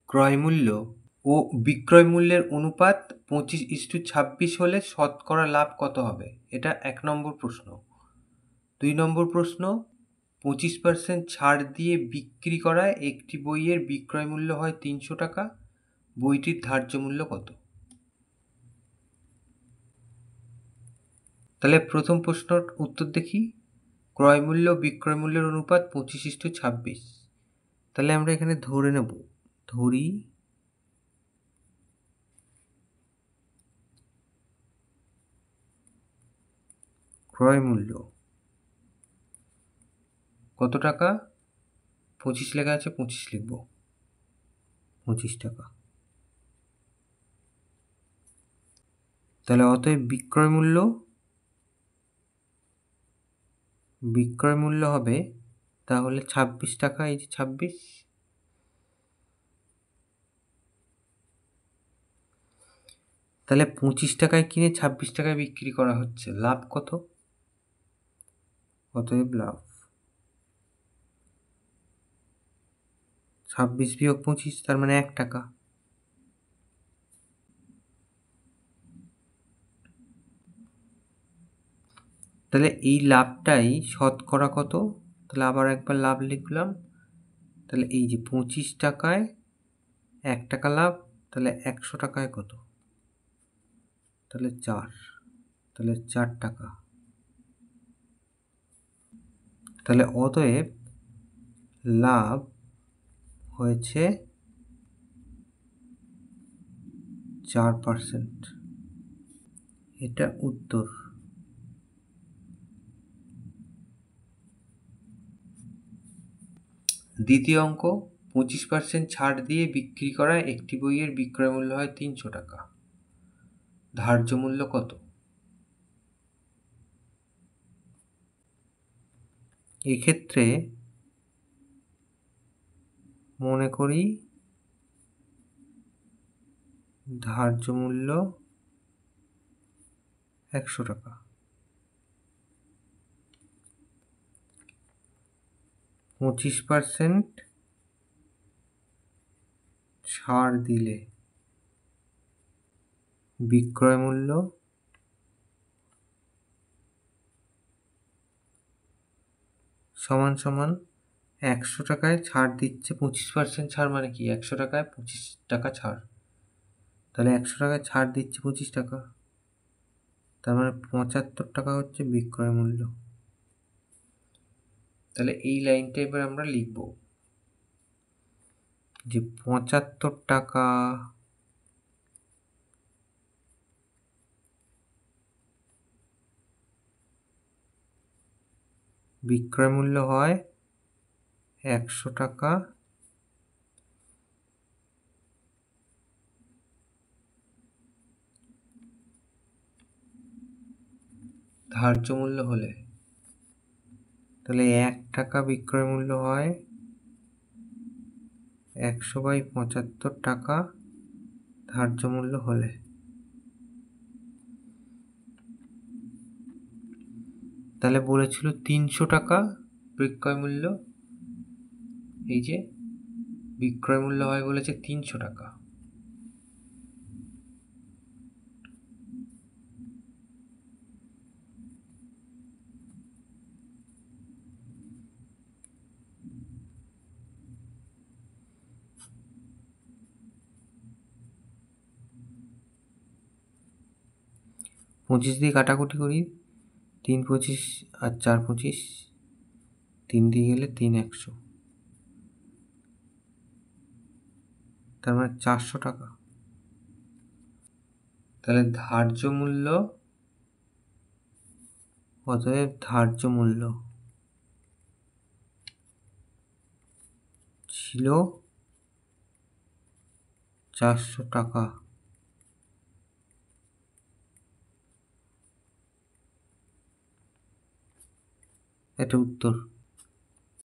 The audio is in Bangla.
ক্রয় মূল্য ও বিক্রয় মূল্যের অনুপাত 25:26 হলে শতকরা লাভ কত হবে? এটা 1 নম্বর প্রশ্ন। 2 নম্বর প্রশ্ন, 25% ছাড় দিয়ে বিক্রি করা একটি বইয়ের বিক্রয় মূল্য হয় 300 টাকা, বইটির ধার্য মূল্য কত? তাহলে প্রথম প্রশ্নর উত্তর দেখি। ক্রয় মূল্য বিক্রয় মূল্যের অনুপাত 25:26। তাহলে আমরা এখানে ধরে নেব, ধরি ক্রয় মূল্য কত টাকা? 25 লেখা আছে, 25 লিখব, 25 টাকা। তাহলে অতএব বিক্রয় মূল্য হবে তাহলে 26 টাকা। এই যে 26, তাহলে 25 টাকায় কিনে 26 টাকায় বিক্রি করা হচ্ছে, লাভ কত? অতএব লাভ 26 বিয়োগ 25, তার মানে 1 টাকা। তাহলে এই লাভটাই শতকরা কত? তাহলে আবার একবার লাভ লিখলাম। তাহলে এই যে 25 টাকায় 1 টাকা লাভ, তাহলে 100 টাকায় কত? তাহলে 4, তাহলে 4 টাকা। তাহলে অতএব লাভ হয়েছে 4%। এটা উত্তর। দ্বিতীয় অঙ্ক, 25% ছাড় দিয়ে বিক্রি করা একটি বইয়ের বিক্রয় মূল্য হয় 300 টাকা, ধার্য মূল্য কত? এক্ষেত্রে মনে করি ধার্য মূল্য 100 টাকা। 25% ছাড় দিলে বিক্রয় মূল্য সমান সমান 100 টাকায় ছাড় দিচ্ছে। 25% ছাড় মানে কি? 100 টাকায় 25 টাকা ছাড়। তাহলে 100 টাকায় ছাড় দিচ্ছে 25 টাকা, তার মানে 75 টাকা হচ্ছে বিক্রয় মূল্য। তাহলে এই লাইনটা এবার আমরা লিখব যে 75 টাকা বিক্রয় মূল্য হয় 100 টাকা, ধার্য মূল্য হলে, তাহলে 1 টাকা বিক্রয় মূল্য হয় 100/75 টাকা ধার্য মূল্য হলে। তাহলে বলেছিল 300 টাকা বিক্রয় মূল্য, এই যে বিক্রয় মূল্য হয় বলেছে 300 টাকা। পঁচিশ দিয়ে কাটাকুটি করি, 3 25 আর 4 25, 3 দিয়ে গেলে 3 100, তার মানে 400 টাকা। তাহলে ধার্য মূল্য, অতএব ধার্য মূল্য ছিল 400 টাকা। এটা উত্তর।